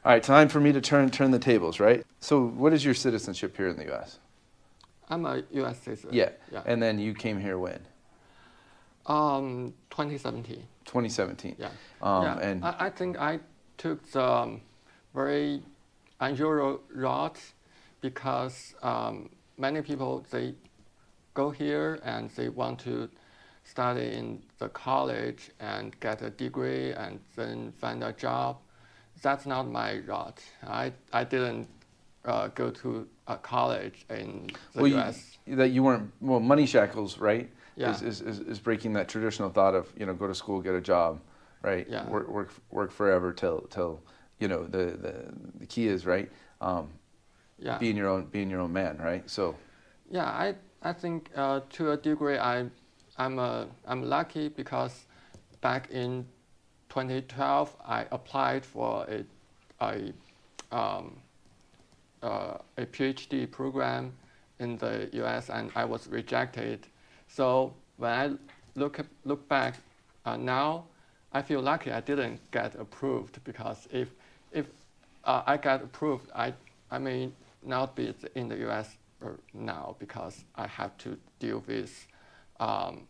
All right, time for me to turn the tables, right? So what is your citizenship here in the U.S.? I'm a U.S. citizen. Yeah. And then you came here when? 2017. 2017. Yeah. And I think I took the very unusual route because many people, they go here and they want to study in the college and get a degree and then find a job. That's not my route. I didn't go to a college in the U.S. You weren't, money shackles, right? Yeah. Is breaking that traditional thought of, go to school, get a job, right? Yeah. Work forever till the key is, right? Being your own man, right? So. Yeah, I think to a degree I'm lucky because back in 2012 I applied for a PhD program in the U.S. and I was rejected. So when I look back now, I feel lucky I didn't get approved because if I got approved, I may not be in the U.S. now because I have to deal with the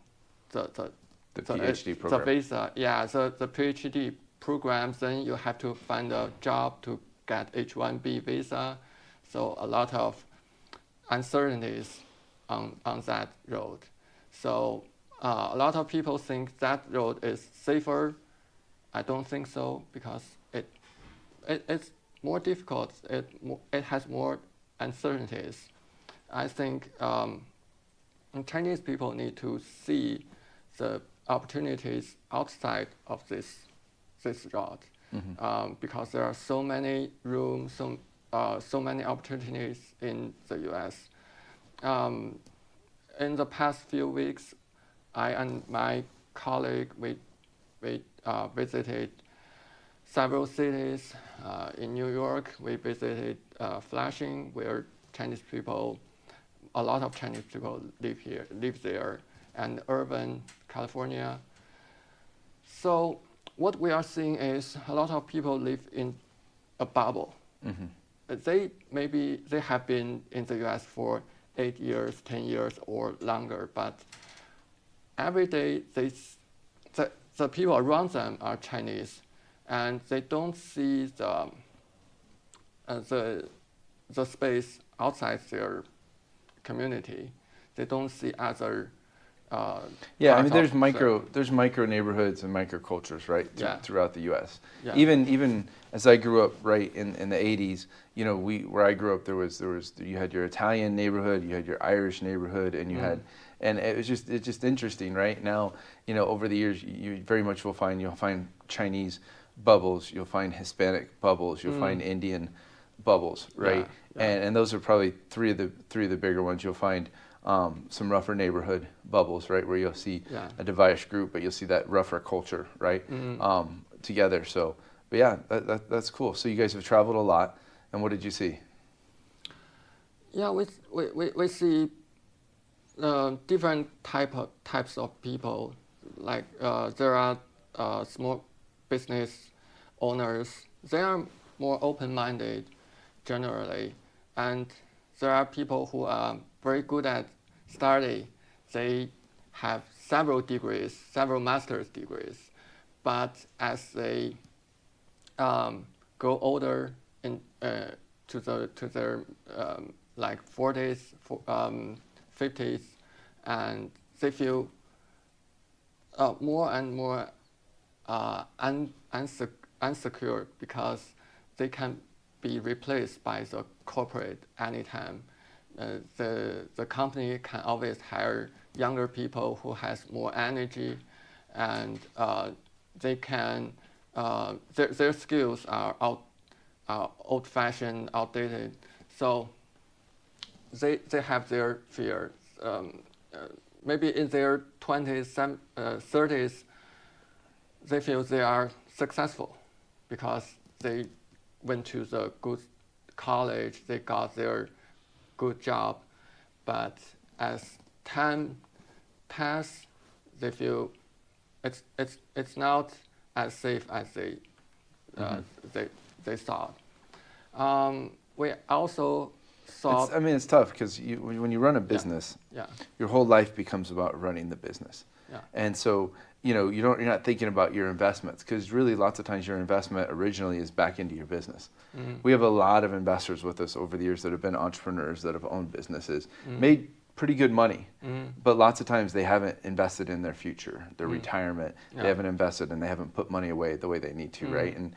PhD program. The visa. Yeah, the PhD programs. Then you have to find a job to get H-1B visa. So a lot of uncertainties on that road. So a lot of people think that road is safer. I don't think so because it's more difficult. It has more uncertainties. I think Chinese people need to see the opportunities outside of this route because there are so many rooms, so many opportunities in the U.S. In the past few weeks, I and my colleague we visited several cities. In New York, we visited Flushing, where a lot of Chinese people live there, and urban California. So what we are seeing is a lot of people live in a bubble. They have been in the U.S. for 8 years, 10 years, or longer, but every day the people around them are Chinese, and they don't see the space outside their community. They don't see other. There's micro neighborhoods and micro cultures, right, throughout the U.S. Yeah. Even as I grew up, right, in the 80s, where I grew up, you had your Italian neighborhood, you had your Irish neighborhood, and you had, and it's just interesting, right? Now, over the years, you very much you'll find Chinese bubbles, you'll find Hispanic bubbles, you'll find Indian bubbles, right? And those are probably three of the bigger ones. You'll find some rougher neighborhood bubbles, right, where you'll see a diverse group, but you'll see that rougher culture, right, together. So, but yeah, that's cool. So you guys have traveled a lot, and what did you see? Yeah, we see different types of people. Like there are small business owners. They are more open-minded generally, and there are people who are very good at study. They have several degrees, several master's degrees, but as they grow older to their like 40s, 50s, and they feel more and more unsecure because they can be replaced by the corporate anytime. The company can always hire younger people who has more energy, and they can their skills are old-fashioned, outdated. So they have their fears. Maybe in their 20s, 30s, they feel they are successful because they went to the good college, they got their good job, but as time passes, they feel it's not as safe as they thought. We also saw. It's tough because when you run a business, your whole life becomes about running the business. Yeah. And so, you're not thinking about your investments because really lots of times your investment originally is back into your business. We have a lot of investors with us over the years that have been entrepreneurs that have owned businesses, made pretty good money, but lots of times they haven't invested in their future, their retirement. They haven't invested and they haven't put money away the way they need to, right? And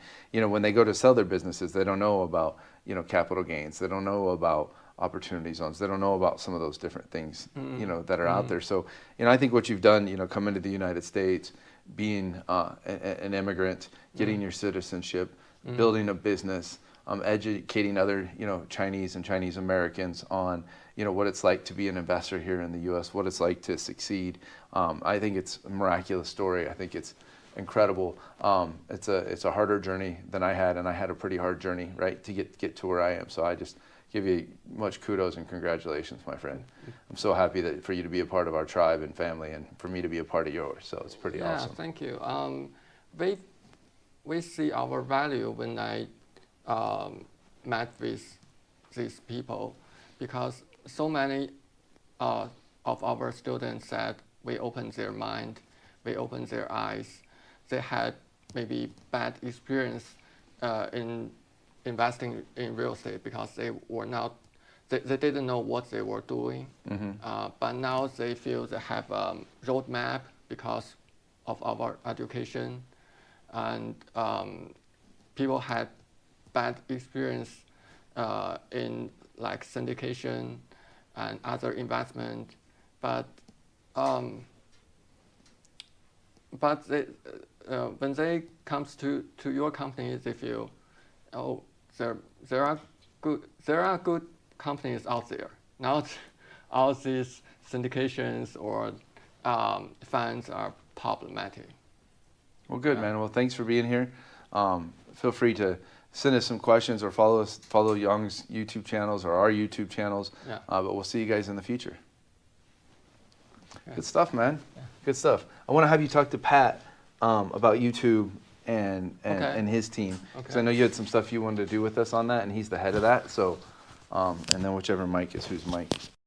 when they go to sell their businesses, they don't know about capital gains. They don't know about opportunity zones. They don't know about some of those different things that are out there. So I think what you've done, coming to the United States, being an immigrant, getting your citizenship, building a business, educating other Chinese and Chinese Americans on what it's like to be an investor here in the U.S., what it's like to succeed. I think it's a miraculous story. I think it's incredible. It's a harder journey than I had, and I had a pretty hard journey, right, to get to where I am. So I just give you much kudos and congratulations, my friend. I'm so happy for you to be a part of our tribe and family, and for me to be a part of yours. So it's pretty awesome. Yeah, thank you. We see our value when I met with these people, because so many of our students said we opened their mind, we opened their eyes. They had maybe bad experience in investing in real estate because they didn't know what they were doing. But now they feel they have a roadmap because of our education, and people had bad experience in like syndication and other investment, but when they comes to your company, they feel, oh, there are good companies out there, not all these syndications or funds are problematic. Well, good, man. Well, thanks for being here. Feel free to send us some questions or follow Yong's YouTube channels or our YouTube channels. But we'll see you guys in the future. Okay. Good stuff, man. Yeah. Good stuff. I want to have you talk to Pat about YouTube and his team, because I know you had some stuff you wanted to do with us on that, and he's the head of that. So, and then whichever mic is whose mic.